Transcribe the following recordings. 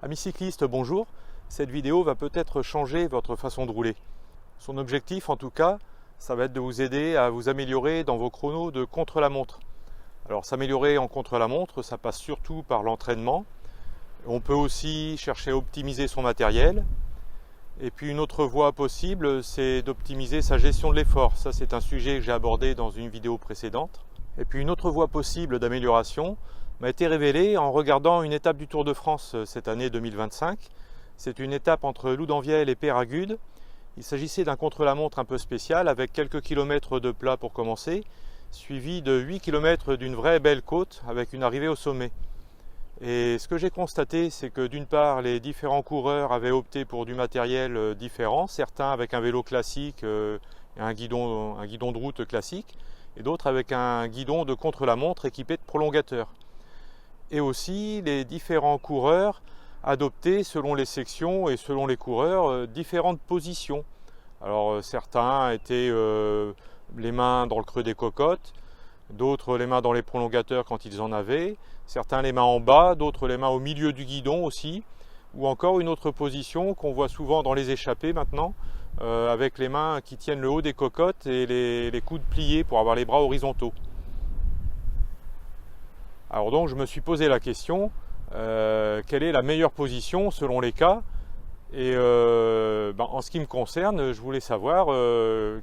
Amis cyclistes, bonjour. Cette vidéo va peut-être changer votre façon de rouler. Son objectif en tout cas, ça va être de vous aider à vous améliorer dans vos chronos de contre-la-montre. Alors s'améliorer en contre-la-montre, ça passe surtout par l'entraînement. On peut aussi chercher à optimiser son matériel. Et puis une autre voie possible, c'est d'optimiser sa gestion de l'effort. Ça, c'est un sujet que j'ai abordé dans une vidéo précédente. Et puis une autre voie possible d'amélioration m'a été révélée en regardant une étape du Tour de France cette année 2025. C'est une étape entre Loudanvielle et Peyragudes. Il s'agissait d'un contre-la-montre un peu spécial avec quelques kilomètres de plat pour commencer, suivi de 8 kilomètres d'une vraie belle côte avec une arrivée au sommet. Et ce que j'ai constaté, c'est que d'une part, les différents coureurs avaient opté pour du matériel différent, certains avec un vélo classique et un guidon de route classique, et d'autres avec un guidon de contre-la-montre équipé de prolongateurs. Et aussi, les différents coureurs adoptaient, selon les sections et selon les coureurs, différentes positions. Alors certains étaient les mains dans le creux des cocottes, d'autres les mains dans les prolongateurs quand ils en avaient, certains les mains en bas, d'autres les mains au milieu du guidon aussi, ou encore une autre position qu'on voit souvent dans les échappées maintenant, avec les mains qui tiennent le haut des cocottes et les coudes pliés pour avoir les bras horizontaux. Alors donc je me suis posé la question, quelle est la meilleure position selon les cas? Et en ce qui me concerne, je voulais savoir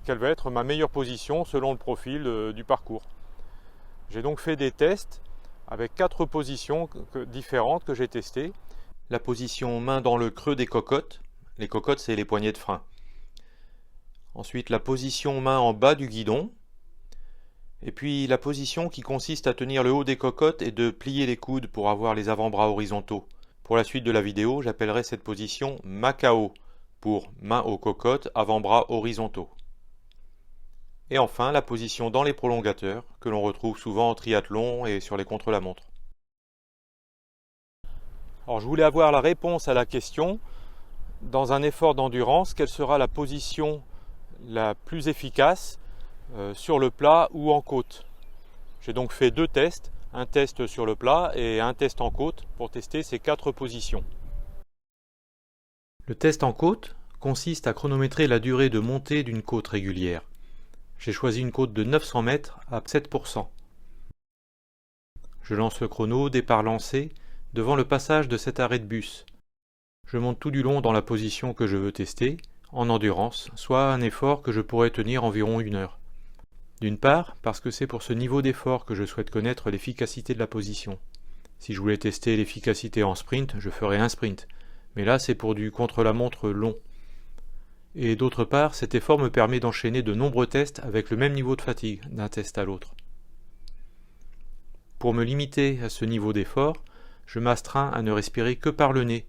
quelle va être ma meilleure position selon le profil du parcours. J'ai donc fait des tests avec 4 positions différentes que j'ai testées. La position main dans le creux des cocottes. Les cocottes, c'est les poignées de frein. Ensuite, la position main en bas du guidon. Et puis la position qui consiste à tenir le haut des cocottes et de plier les coudes pour avoir les avant-bras horizontaux. Pour la suite de la vidéo, j'appellerai cette position Macao pour main aux cocottes, avant-bras horizontaux. Et enfin, la position dans les prolongateurs, que l'on retrouve souvent en triathlon et sur les contre-la-montre. Alors je voulais avoir la réponse à la question, dans un effort d'endurance, quelle sera la position la plus efficace sur le plat ou en côte. J'ai donc fait 2 tests, un test sur le plat et un test en côte pour tester ces 4 positions. Le test en côte consiste à chronométrer la durée de montée d'une côte régulière. J'ai choisi une côte de 900 mètres à 7%. Je lance le chrono, départ lancé, devant le passage de cet arrêt de bus. Je monte tout du long dans la position que je veux tester, en endurance, soit un effort que je pourrais tenir environ 1 heure. D'une part, parce que c'est pour ce niveau d'effort que je souhaite connaître l'efficacité de la position. Si je voulais tester l'efficacité en sprint, je ferais un sprint, mais là c'est pour du contre-la-montre long. Et d'autre part, cet effort me permet d'enchaîner de nombreux tests avec le même niveau de fatigue d'un test à l'autre. Pour me limiter à ce niveau d'effort, je m'astreins à ne respirer que par le nez.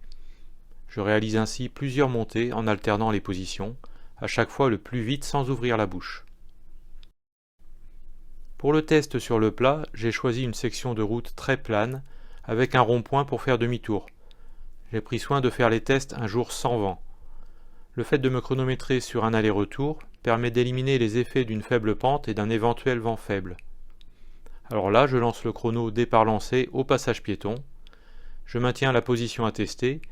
Je réalise ainsi plusieurs montées en alternant les positions, à chaque fois le plus vite sans ouvrir la bouche. Pour le test sur le plat, j'ai choisi une section de route très plane, avec un rond-point pour faire demi-tour. J'ai pris soin de faire les tests un jour sans vent. Le fait de me chronométrer sur un aller-retour permet d'éliminer les effets d'une faible pente et d'un éventuel vent faible. Alors là, je lance le chrono départ lancé au passage piéton, je maintiens la position à tester,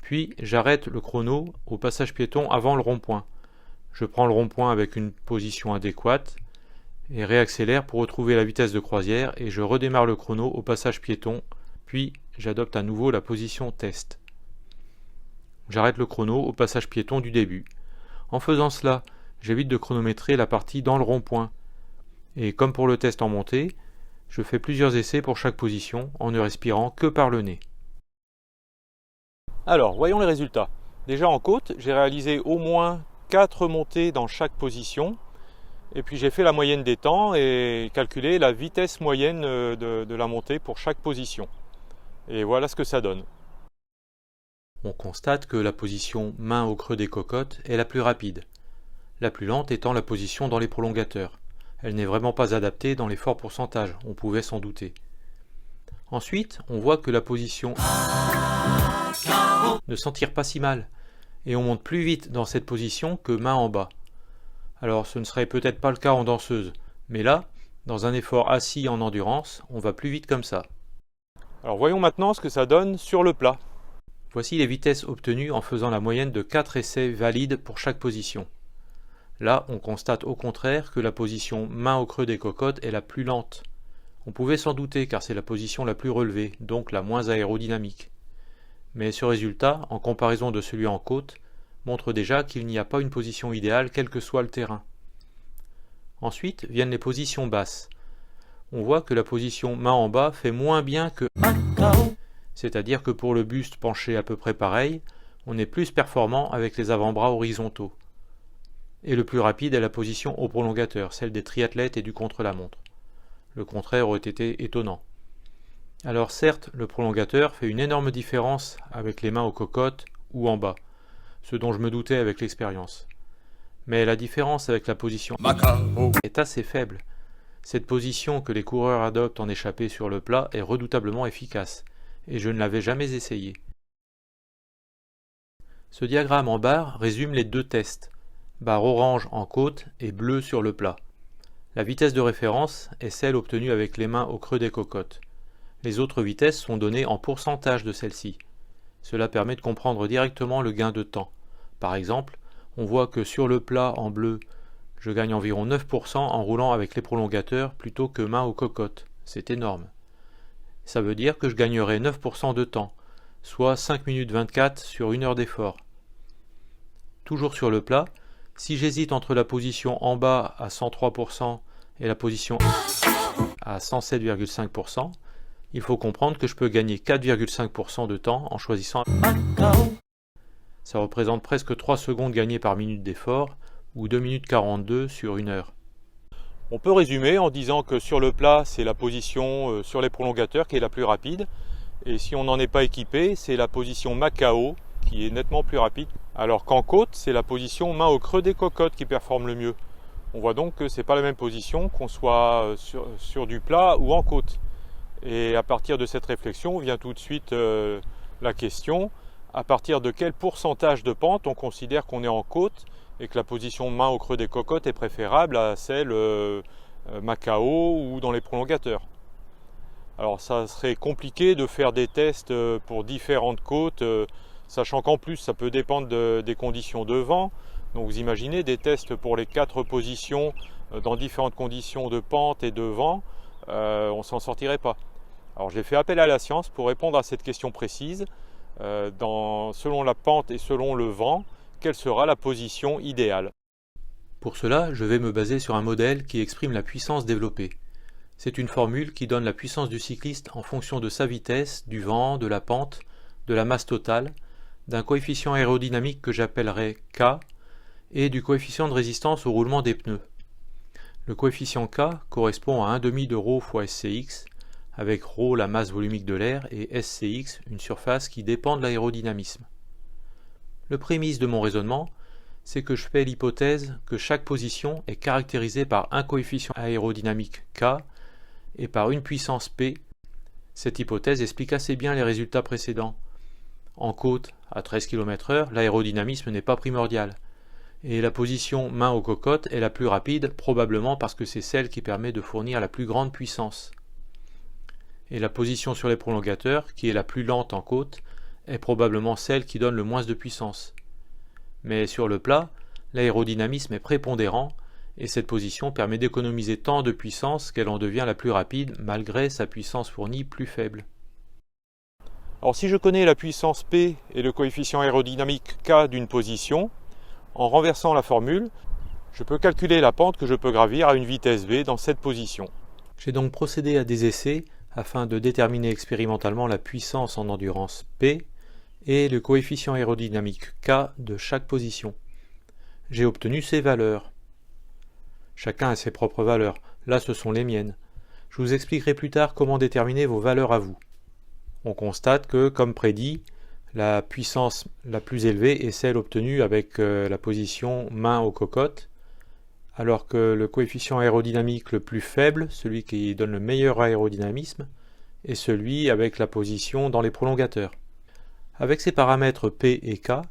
puis j'arrête le chrono au passage piéton avant le rond-point. Je prends le rond-point avec une position adéquate et réaccélère pour retrouver la vitesse de croisière et je redémarre le chrono au passage piéton, puis j'adopte à nouveau la position test. J'arrête le chrono au passage piéton du début. En faisant cela, j'évite de chronométrer la partie dans le rond-point. Et comme pour le test en montée, je fais plusieurs essais pour chaque position en ne respirant que par le nez. Alors, voyons les résultats. Déjà en côte, j'ai réalisé au moins 4 montées dans chaque position. Et puis j'ai fait la moyenne des temps et calculé la vitesse moyenne de la montée pour chaque position. Et voilà ce que ça donne. On constate que la position main au creux des cocottes est la plus rapide, la plus lente étant la position dans les prolongateurs. Elle n'est vraiment pas adaptée dans les forts pourcentages, on pouvait s'en douter. Ensuite, on voit que la position ne s'en tire pas si mal, et on monte plus vite dans cette position que main en bas. Alors ce ne serait peut-être pas le cas en danseuse, mais là, dans un effort assis en endurance, on va plus vite comme ça. Alors voyons maintenant ce que ça donne sur le plat. Voici les vitesses obtenues en faisant la moyenne de 4 essais valides pour chaque position. Là, on constate au contraire que la position main au creux des cocottes est la plus lente. On pouvait s'en douter car c'est la position la plus relevée, donc la moins aérodynamique. Mais ce résultat, en comparaison de celui en côte, montre déjà qu'il n'y a pas une position idéale quel que soit le terrain. Ensuite viennent les positions basses. On voit que la position main en bas fait moins bien que c'est-à-dire que pour le buste penché à peu près pareil, on est plus performant avec les avant-bras horizontaux. Et le plus rapide est la position au prolongateur, celle des triathlètes et du contre-la-montre. Le contraire aurait été étonnant. Alors certes, le prolongateur fait une énorme différence avec les mains aux cocottes ou en bas, ce dont je me doutais avec l'expérience. Mais la différence avec la position est assez faible. Cette position que les coureurs adoptent en échappée sur le plat est redoutablement efficace, et je ne l'avais jamais essayé. Ce diagramme en barre résume les deux tests, barre orange en côte et bleu sur le plat. La vitesse de référence est celle obtenue avec les mains au creux des cocottes. Les autres vitesses sont données en pourcentage de celle-ci. Cela permet de comprendre directement le gain de temps. Par exemple, on voit que sur le plat en bleu, je gagne environ 9% en roulant avec les prolongateurs plutôt que main aux cocottes. C'est énorme. Ça veut dire que je gagnerai 9% de temps, soit 5 minutes 24 sur 1 heure d'effort. Toujours sur le plat, si j'hésite entre la position en bas à 103% et la position à 107,5%, il faut comprendre que je peux gagner 4,5% de temps en choisissant. Ça représente presque 3 secondes gagnées par minute d'effort, ou 2 minutes 42 sur 1 heure. On peut résumer en disant que sur le plat, c'est la position sur les prolongateurs qui est la plus rapide. Et si on n'en est pas équipé, c'est la position Macao qui est nettement plus rapide. Alors qu'en côte, c'est la position main au creux des cocottes qui performe le mieux. On voit donc que ce n'est pas la même position qu'on soit sur du plat ou en côte. Et à partir de cette réflexion vient tout de suite la question, à partir de quel pourcentage de pente on considère qu'on est en côte et que la position main au creux des cocottes est préférable à celle Macao ou dans les prolongateurs. Alors ça serait compliqué de faire des tests pour différentes côtes, sachant qu'en plus ça peut dépendre des conditions de vent. Donc vous imaginez des tests pour les 4 positions dans différentes conditions de pente et de vent, on ne s'en sortirait pas. Alors j'ai fait appel à la science pour répondre à cette question précise. Selon la pente et selon le vent, quelle sera la position idéale? Pour cela, je vais me baser sur un modèle qui exprime la puissance développée. C'est une formule qui donne la puissance du cycliste en fonction de sa vitesse, du vent, de la pente, de la masse totale, d'un coefficient aérodynamique que j'appellerai K, et du coefficient de résistance au roulement des pneus. Le coefficient K correspond à 1/2 de ρ fois SCX, avec ρ la masse volumique de l'air et SCX une surface qui dépend de l'aérodynamisme. Le prémisse de mon raisonnement, c'est que je fais l'hypothèse que chaque position est caractérisée par un coefficient aérodynamique K et par une puissance P. Cette hypothèse explique assez bien les résultats précédents. En côte, à 13 km/h, l'aérodynamisme n'est pas primordial. Et la position main aux cocottes est la plus rapide, probablement parce que c'est celle qui permet de fournir la plus grande puissance. Et la position sur les prolongateurs, qui est la plus lente en côte, est probablement celle qui donne le moins de puissance. Mais sur le plat, l'aérodynamisme est prépondérant, et cette position permet d'économiser tant de puissance qu'elle en devient la plus rapide malgré sa puissance fournie plus faible. Alors si je connais la puissance P et le coefficient aérodynamique K d'une position, en renversant la formule, je peux calculer la pente que je peux gravir à une vitesse V dans cette position. J'ai donc procédé à des essais afin de déterminer expérimentalement la puissance en endurance P et le coefficient aérodynamique K de chaque position. J'ai obtenu ces valeurs. Chacun a ses propres valeurs, là ce sont les miennes. Je vous expliquerai plus tard comment déterminer vos valeurs à vous. On constate que, comme prédit, la puissance la plus élevée est celle obtenue avec la position main aux cocottes, alors que le coefficient aérodynamique le plus faible, celui qui donne le meilleur aérodynamisme, est celui avec la position dans les prolongateurs. Avec ces paramètres P et K,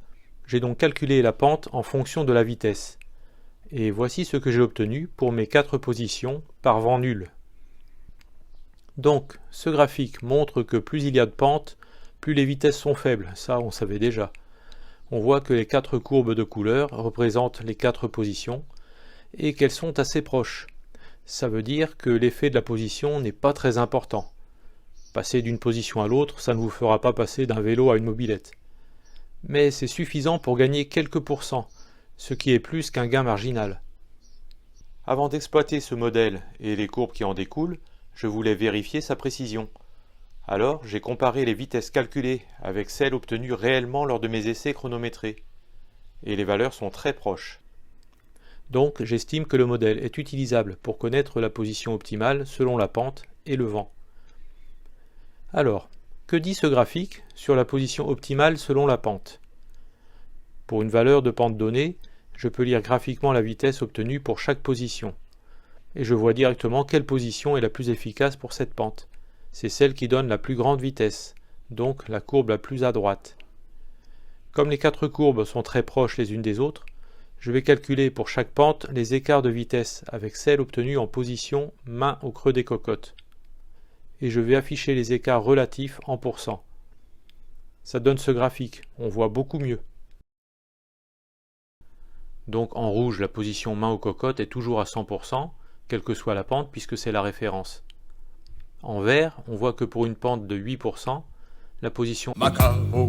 j'ai donc calculé la pente en fonction de la vitesse. Et voici ce que j'ai obtenu pour mes 4 positions par vent nul. Donc, ce graphique montre que plus il y a de pente, plus les vitesses sont faibles, ça on savait déjà. On voit que les 4 courbes de couleur représentent les 4 positions et qu'elles sont assez proches. Ça veut dire que l'effet de la position n'est pas très important. Passer d'une position à l'autre, ça ne vous fera pas passer d'un vélo à une mobilette. Mais c'est suffisant pour gagner quelques pourcents, ce qui est plus qu'un gain marginal. Avant d'exploiter ce modèle et les courbes qui en découlent, je voulais vérifier sa précision. Alors, j'ai comparé les vitesses calculées avec celles obtenues réellement lors de mes essais chronométrés. Et les valeurs sont très proches. Donc, j'estime que le modèle est utilisable pour connaître la position optimale selon la pente et le vent. Alors, que dit ce graphique sur la position optimale selon la pente? Pour une valeur de pente donnée, je peux lire graphiquement la vitesse obtenue pour chaque position. Et je vois directement quelle position est la plus efficace pour cette pente. C'est celle qui donne la plus grande vitesse, donc la courbe la plus à droite. Comme les 4 courbes sont très proches les unes des autres, je vais calculer pour chaque pente les écarts de vitesse avec celle obtenue en position main au creux des cocottes. Et je vais afficher les écarts relatifs en pourcents. Ça donne ce graphique, on voit beaucoup mieux. Donc en rouge, la position main aux cocottes est toujours à 100%, quelle que soit la pente, puisque c'est la référence. En vert, on voit que pour une pente de 8%, la position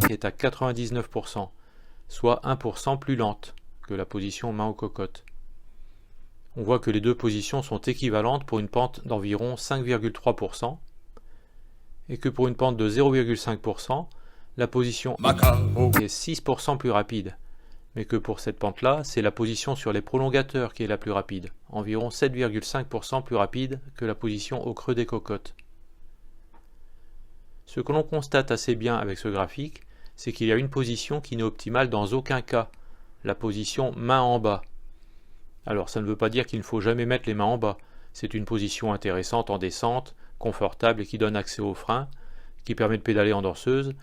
est à 99%, soit 1% plus lente que la position main aux cocottes. On voit que les deux positions sont équivalentes pour une pente d'environ 5,3%, et que pour une pente de 0,5%, la position est 6% plus rapide. Mais que pour cette pente-là, c'est la position sur les prolongateurs qui est la plus rapide, environ 7,5% plus rapide que la position au creux des cocottes. Ce que l'on constate assez bien avec ce graphique, c'est qu'il y a une position qui n'est optimale dans aucun cas, la position main en bas. Alors ça ne veut pas dire qu'il ne faut jamais mettre les mains en bas, c'est une position intéressante en descente, confortable et qui donne accès au frein, qui permet de pédaler en danseuse,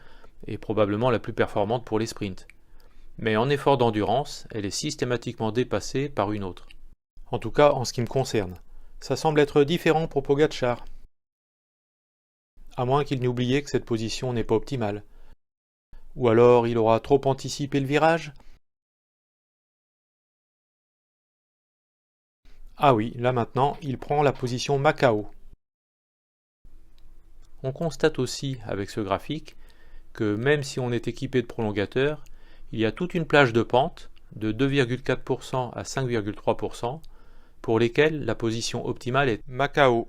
et probablement la plus performante pour les sprints. Mais en effort d'endurance, elle est systématiquement dépassée par une autre. En tout cas, en ce qui me concerne. Ça semble être différent pour Pogačar. À moins qu'il n'ait oublié que cette position n'est pas optimale. Ou alors il aura trop anticipé le virage. Ah oui, là maintenant, il prend la position Macao. On constate aussi avec ce graphique que même si on est équipé de prolongateurs, il y a toute une plage de pentes de 2,4% à 5,3% pour lesquelles la position optimale est Macao.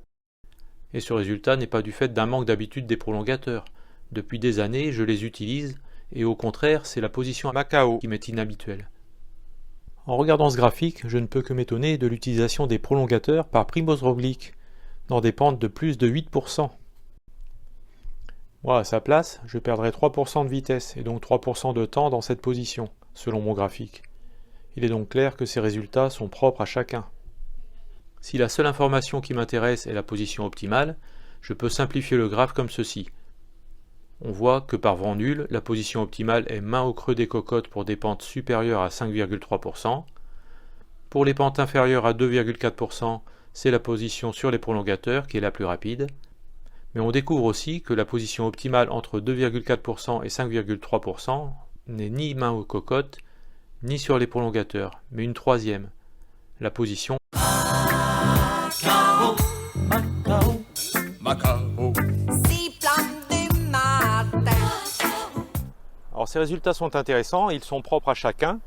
Et ce résultat n'est pas du fait d'un manque d'habitude des prolongateurs. Depuis des années, je les utilise et au contraire, c'est la position Macao qui m'est inhabituelle. En regardant ce graphique, je ne peux que m'étonner de l'utilisation des prolongateurs par Primož Roglič dans des pentes de plus de 8%. Moi, à sa place, je perdrais 3% de vitesse et donc 3% de temps dans cette position, selon mon graphique. Il est donc clair que ces résultats sont propres à chacun. Si la seule information qui m'intéresse est la position optimale, je peux simplifier le graphe comme ceci. On voit que par vent nul, la position optimale est main au creux des cocottes pour des pentes supérieures à 5,3%. Pour les pentes inférieures à 2,4%, c'est la position sur les prolongateurs qui est la plus rapide. Mais on découvre aussi que la position optimale entre 2,4% et 5,3% n'est ni main aux cocottes, ni sur les prolongateurs, mais une troisième, la position Macao. Alors ces résultats sont intéressants, ils sont propres à chacun,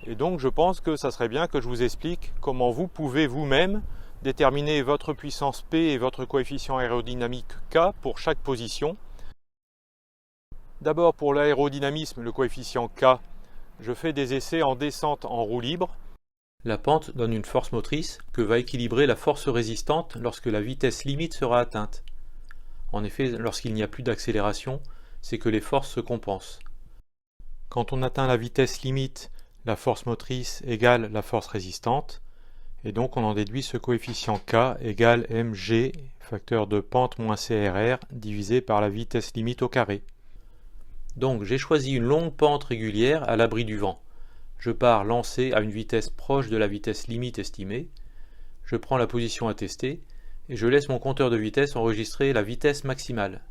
et donc je pense que ça serait bien que je vous explique comment vous pouvez vous-même déterminer votre puissance P et votre coefficient aérodynamique K pour chaque position. D'abord pour l'aérodynamisme, le coefficient K, je fais des essais en descente en roue libre. La pente donne une force motrice que va équilibrer la force résistante lorsque la vitesse limite sera atteinte. En effet, lorsqu'il n'y a plus d'accélération, c'est que les forces se compensent. Quand on atteint la vitesse limite, la force motrice égale la force résistante, et donc on en déduit ce coefficient K égale mg, facteur de pente moins CRR, divisé par la vitesse limite au carré. Donc j'ai choisi une longue pente régulière à l'abri du vent. Je pars lancé à une vitesse proche de la vitesse limite estimée, je prends la position à tester, et je laisse mon compteur de vitesse enregistrer la vitesse maximale.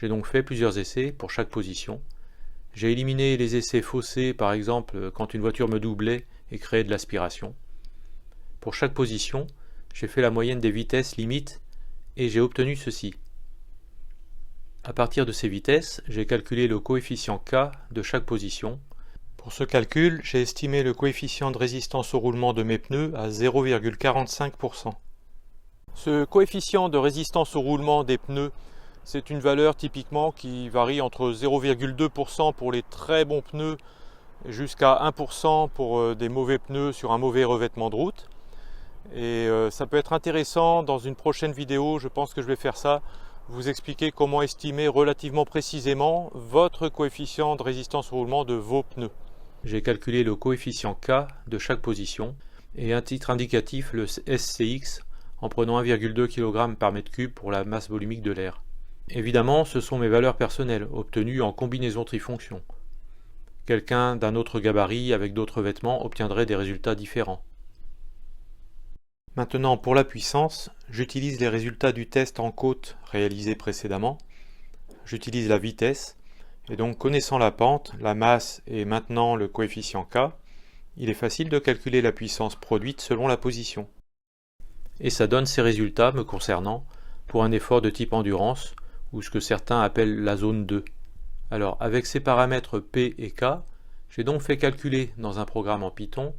J'ai donc fait plusieurs essais pour chaque position. J'ai éliminé les essais faussés, par exemple quand une voiture me doublait et créait de l'aspiration. Pour chaque position, j'ai fait la moyenne des vitesses limites et j'ai obtenu ceci. À partir de ces vitesses, j'ai calculé le coefficient K de chaque position. Pour ce calcul, j'ai estimé le coefficient de résistance au roulement de mes pneus à 0,45%. Ce coefficient de résistance au roulement des pneus, c'est une valeur typiquement qui varie entre 0,2% pour les très bons pneus jusqu'à 1% pour des mauvais pneus sur un mauvais revêtement de route. Et ça peut être intéressant dans une prochaine vidéo, je pense que je vais faire ça, vous expliquer comment estimer relativement précisément votre coefficient de résistance au roulement de vos pneus. J'ai calculé le coefficient K de chaque position et à titre indicatif le SCX en prenant 1,2 kg par mètre cube pour la masse volumique de l'air. Évidemment, ce sont mes valeurs personnelles, obtenues en combinaison trifonction. Quelqu'un d'un autre gabarit avec d'autres vêtements obtiendrait des résultats différents. Maintenant, pour la puissance, j'utilise les résultats du test en côte réalisé précédemment. J'utilise la vitesse, et donc connaissant la pente, la masse et maintenant le coefficient K, il est facile de calculer la puissance produite selon la position. Et ça donne ces résultats me concernant pour un effort de type endurance, ou ce que certains appellent la zone 2. Alors avec ces paramètres P et K, j'ai donc fait calculer dans un programme en Python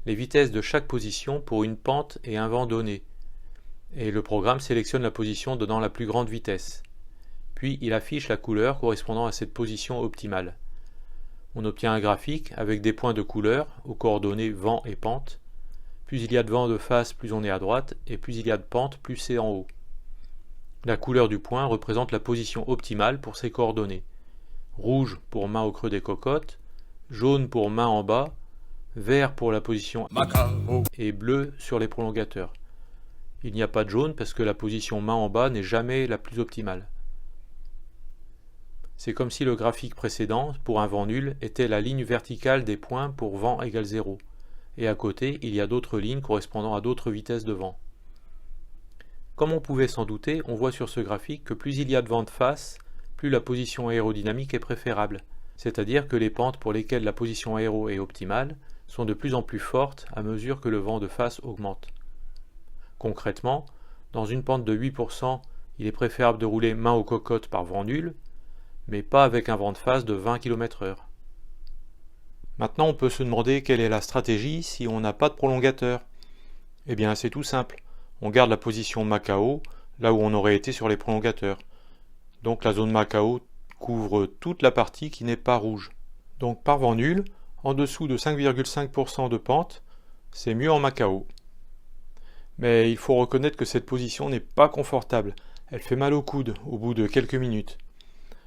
les vitesses de chaque position pour une pente et un vent donné. Et le programme sélectionne la position donnant la plus grande vitesse. Puis il affiche la couleur correspondant à cette position optimale. On obtient un graphique avec des points de couleur aux coordonnées vent et pente. Plus il y a de vent de face, plus on est à droite, et plus il y a de pente, plus c'est en haut. La couleur du point représente la position optimale pour ces coordonnées. Rouge pour main au creux des cocottes, jaune pour main en bas, vert pour la position et bleu sur les prolongateurs. Il n'y a pas de jaune parce que la position main en bas n'est jamais la plus optimale. C'est comme si le graphique précédent, pour un vent nul, était la ligne verticale des points pour vent égale 0. Et à côté, il y a d'autres lignes correspondant à d'autres vitesses de vent. Comme on pouvait s'en douter, on voit sur ce graphique que plus il y a de vent de face, plus la position aérodynamique est préférable. C'est-à-dire que les pentes pour lesquelles la position aéro est optimale sont de plus en plus fortes à mesure que le vent de face augmente. Concrètement, dans une pente de 8%, il est préférable de rouler main aux cocottes par vent nul, mais pas avec un vent de face de 20 km/h. Maintenant, on peut se demander quelle est la stratégie si on n'a pas de prolongateur. Eh bien, c'est tout simple. On garde la position Macao, là où on aurait été sur les prolongateurs. Donc la zone Macao couvre toute la partie qui n'est pas rouge. Donc par vent nul, en dessous de 5,5% de pente, c'est mieux en Macao. Mais il faut reconnaître que cette position n'est pas confortable. Elle fait mal au coude au bout de quelques minutes.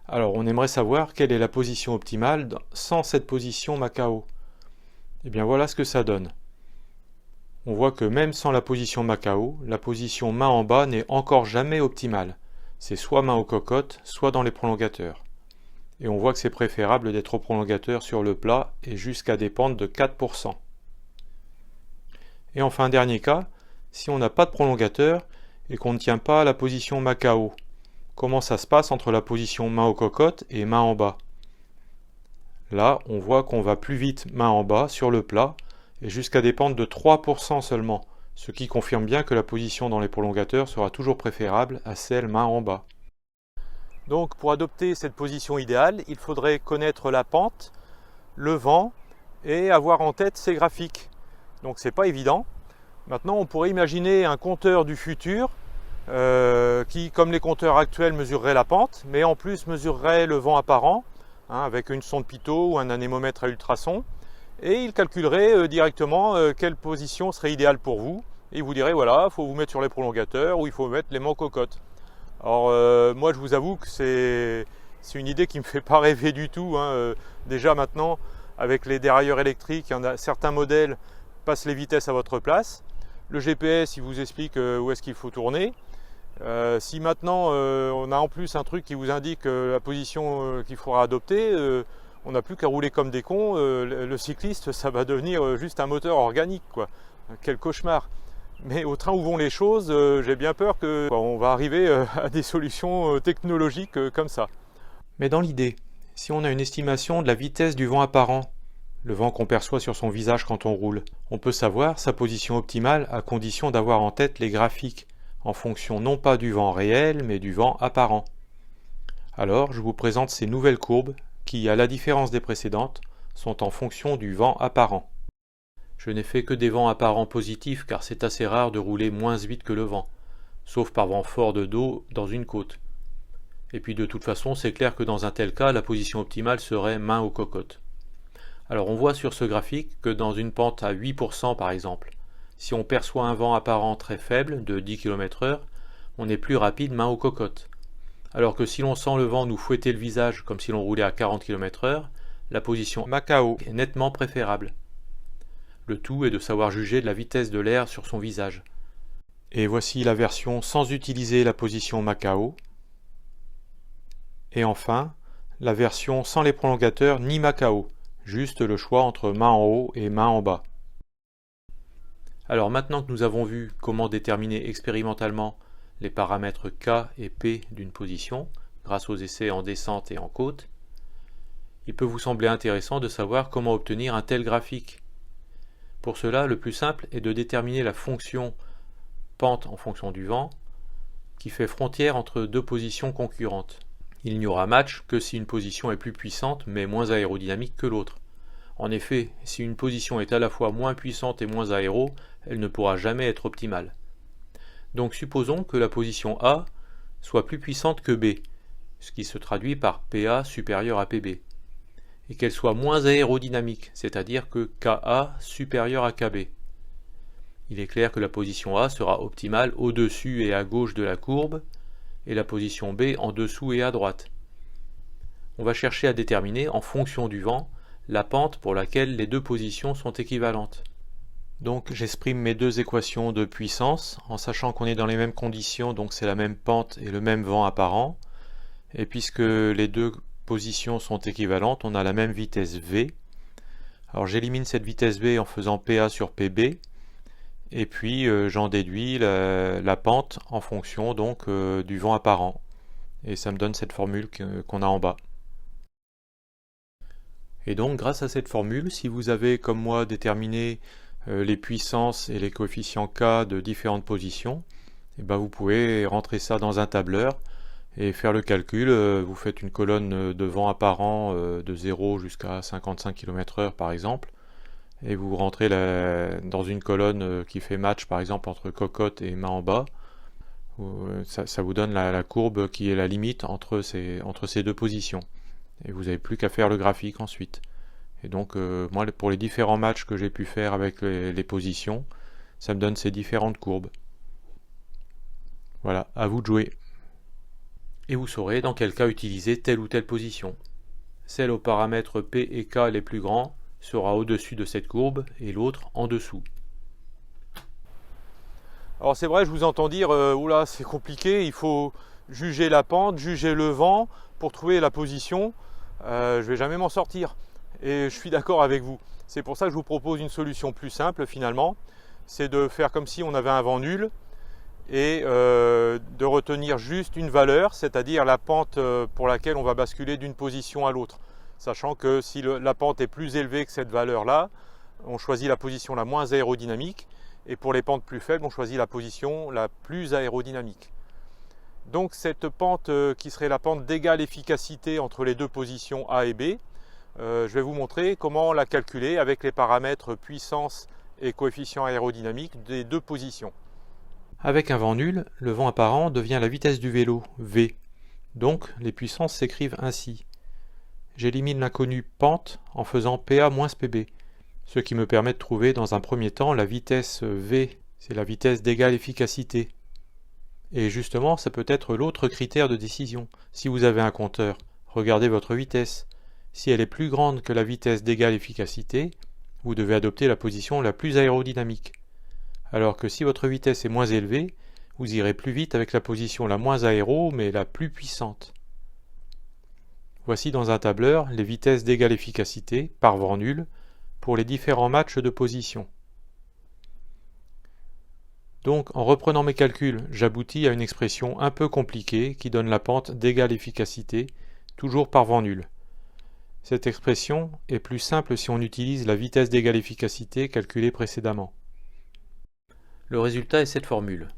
Alors on aimerait savoir quelle est la position optimale sans cette position Macao. Et bien voilà ce que ça donne. On voit que même sans la position Macao, la position main en bas n'est encore jamais optimale. C'est soit main aux cocottes, soit dans les prolongateurs. Et on voit que c'est préférable d'être au prolongateur sur le plat et jusqu'à des pentes de 4%. Et enfin, dernier cas, si on n'a pas de prolongateur et qu'on ne tient pas à la position Macao, comment ça se passe entre la position main aux cocottes et main en bas? Là, on voit qu'on va plus vite main en bas sur le plat et jusqu'à des pentes de 3% seulement, ce qui confirme bien que la position dans les prolongateurs sera toujours préférable à celle main en bas. Donc pour adopter cette position idéale, il faudrait connaître la pente, le vent et avoir en tête ces graphiques. Donc c'est pas évident. Maintenant on pourrait imaginer un compteur du futur qui, comme les compteurs actuels, mesurerait la pente, mais en plus mesurerait le vent apparent, avec une sonde pitot ou un anémomètre à ultrasons, et il calculerait directement quelle position serait idéale pour vous, et il vous dirait voilà, il faut vous mettre sur les prolongateurs ou il faut mettre les mains aux cocottes. Alors moi je vous avoue que c'est une idée qui ne me fait pas rêver du tout. Déjà maintenant, avec les dérailleurs électriques, il y en a certains modèles passent les vitesses à votre place. Le GPS, il vous explique où est-ce qu'il faut tourner. Si maintenant on a en plus un truc qui vous indique la position qu'il faudra adopter, on n'a plus qu'à rouler comme des cons. Le cycliste, ça va devenir juste un moteur organique, quoi. Quel cauchemar! Mais au train où vont les choses, j'ai bien peur qu'on va arriver à des solutions technologiques comme ça. Mais dans l'idée, si on a une estimation de la vitesse du vent apparent, le vent qu'on perçoit sur son visage quand on roule, on peut savoir sa position optimale à condition d'avoir en tête les graphiques, en fonction non pas du vent réel, mais du vent apparent. Alors, je vous présente ces nouvelles courbes qui, à la différence des précédentes, sont en fonction du vent apparent. Je n'ai fait que des vents apparents positifs car c'est assez rare de rouler moins vite que le vent, sauf par vent fort de dos dans une côte. Et puis de toute façon, c'est clair que dans un tel cas, la position optimale serait main aux cocottes. Alors on voit sur ce graphique que dans une pente à 8% par exemple, si on perçoit un vent apparent très faible de 10 km/h, on est plus rapide main aux cocottes. Alors que si l'on sent le vent nous fouetter le visage comme si l'on roulait à 40 km/h, la position Macao est nettement préférable. Le tout est de savoir juger de la vitesse de l'air sur son visage. Et voici la version sans utiliser la position Macao. Et enfin, la version sans les prolongateurs ni Macao, juste le choix entre main en haut et main en bas. Alors maintenant que nous avons vu comment déterminer expérimentalement les paramètres K et P d'une position, grâce aux essais en descente et en côte, il peut vous sembler intéressant de savoir comment obtenir un tel graphique. Pour cela, le plus simple est de déterminer la fonction pente en fonction du vent, qui fait frontière entre deux positions concurrentes. Il n'y aura match que si une position est plus puissante mais moins aérodynamique que l'autre. En effet, si une position est à la fois moins puissante et moins aéro, elle ne pourra jamais être optimale. Donc supposons que la position A soit plus puissante que B, ce qui se traduit par PA supérieur à PB, et qu'elle soit moins aérodynamique, c'est-à-dire que KA supérieur à KB. Il est clair que la position A sera optimale au-dessus et à gauche de la courbe, et la position B en dessous et à droite. On va chercher à déterminer, en fonction du vent, la pente pour laquelle les deux positions sont équivalentes. Donc j'exprime mes deux équations de puissance, en sachant qu'on est dans les mêmes conditions, donc c'est la même pente et le même vent apparent. Et puisque les deux positions sont équivalentes, on a la même vitesse V. Alors j'élimine cette vitesse V en faisant PA sur PB, et puis j'en déduis la pente en fonction donc du vent apparent. Et ça me donne cette formule qu'on a en bas. Et donc grâce à cette formule, si vous avez comme moi déterminé les puissances et les coefficients K de différentes positions, et ben vous pouvez rentrer ça dans un tableur et faire le calcul. Vous faites une colonne de vent apparent de 0 jusqu'à 55 km/h par exemple, et vous rentrez dans une colonne qui fait match par exemple entre cocotte et main en bas. Ça vous donne la courbe qui est la limite entre ces deux positions. Et vous n'avez plus qu'à faire le graphique ensuite. Et donc moi pour les différents matchs que j'ai pu faire avec les positions, ça me donne ces différentes courbes. Voilà, à vous de jouer. Et vous saurez dans quel cas utiliser telle ou telle position. Celle aux paramètres P et K les plus grands sera au-dessus de cette courbe et l'autre en dessous. Alors c'est vrai, je vous entends dire, oula c'est compliqué, il faut juger la pente, juger le vent pour trouver la position. Je vais jamais m'en sortir. Et je suis d'accord avec vous. C'est pour ça que je vous propose une solution plus simple finalement. C'est de faire comme si on avait un vent nul et de retenir juste une valeur, c'est-à-dire la pente pour laquelle on va basculer d'une position à l'autre. Sachant que si la pente est plus élevée que cette valeur-là, on choisit la position la moins aérodynamique. Et pour les pentes plus faibles, on choisit la position la plus aérodynamique. Donc cette pente qui serait la pente d'égale efficacité entre les deux positions A et B, je vais vous montrer comment la calculer avec les paramètres puissance et coefficient aérodynamique des deux positions. Avec un vent nul, le vent apparent devient la vitesse du vélo, V. Donc les puissances s'écrivent ainsi. J'élimine l'inconnu pente en faisant PA moins PB, ce qui me permet de trouver dans un premier temps la vitesse V, c'est la vitesse d'égale efficacité. Et justement, ça peut être l'autre critère de décision. Si vous avez un compteur, regardez votre vitesse. Si elle est plus grande que la vitesse d'égale efficacité, vous devez adopter la position la plus aérodynamique. Alors que si votre vitesse est moins élevée, vous irez plus vite avec la position la moins aéro, mais la plus puissante. Voici dans un tableur les vitesses d'égale efficacité, par vent nul, pour les différents matchs de position. Donc, en reprenant mes calculs, j'aboutis à une expression un peu compliquée qui donne la pente d'égale efficacité, toujours par vent nul. Cette expression est plus simple si on utilise la vitesse d'égale efficacité calculée précédemment. Le résultat est cette formule.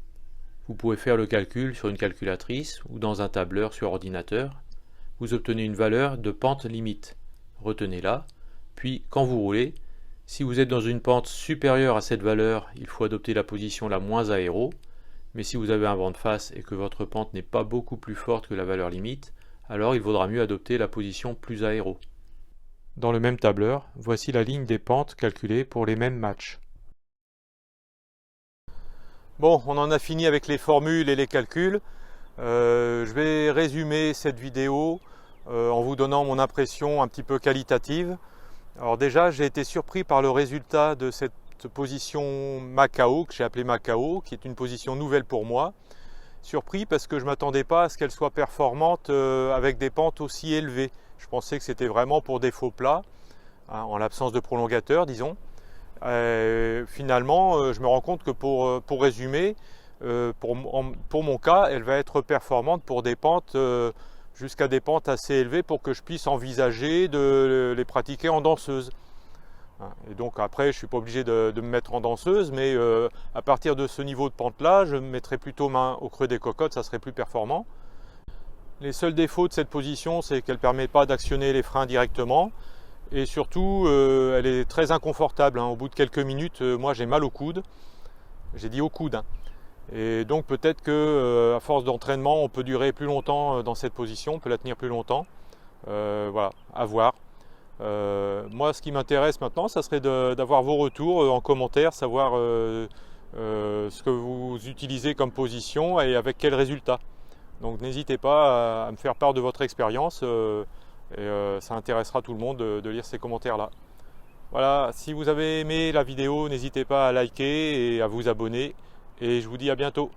Vous pouvez faire le calcul sur une calculatrice ou dans un tableur sur ordinateur. Vous obtenez une valeur de pente limite. Retenez-la, puis quand vous roulez, si vous êtes dans une pente supérieure à cette valeur, il faut adopter la position la moins aéro, mais si vous avez un vent de face et que votre pente n'est pas beaucoup plus forte que la valeur limite, alors il vaudra mieux adopter la position plus aéro. Dans le même tableur, voici la ligne des pentes calculées pour les mêmes matchs. Bon, on en a fini avec les formules et les calculs. Je vais résumer cette vidéo en vous donnant mon impression un petit peu qualitative. Alors déjà, j'ai été surpris par le résultat de cette position Macao, que j'ai appelée Macao, qui est une position nouvelle pour moi. Surpris parce que je ne m'attendais pas à ce qu'elle soit performante avec des pentes aussi élevées. Je pensais que c'était vraiment pour des faux plats, hein, en l'absence de prolongateur, disons. Finalement, je me rends compte que pour résumer, pour mon cas, elle va être performante pour des pentes jusqu'à des pentes assez élevées pour que je puisse envisager de les pratiquer en danseuse. Et donc après, je ne suis pas obligé de me mettre en danseuse, mais à partir de ce niveau de pente-là, je me mettrai plutôt main au creux des cocottes, ça serait plus performant. Les seuls défauts de cette position, c'est qu'elle ne permet pas d'actionner les freins directement. Et surtout, elle est très inconfortable. Au bout de quelques minutes, moi j'ai mal au coude. J'ai dit au coude. Et donc peut-être que à force d'entraînement, on peut durer plus longtemps dans cette position, on peut la tenir plus longtemps. Voilà, à voir. Moi, ce qui m'intéresse maintenant, ça serait d'avoir vos retours en commentaire, savoir ce que vous utilisez comme position et avec quel résultat. Donc n'hésitez pas à me faire part de votre expérience. Ça intéressera tout le monde de lire ces commentaires-là. Voilà, si vous avez aimé la vidéo, n'hésitez pas à liker et à vous abonner. Et je vous dis à bientôt.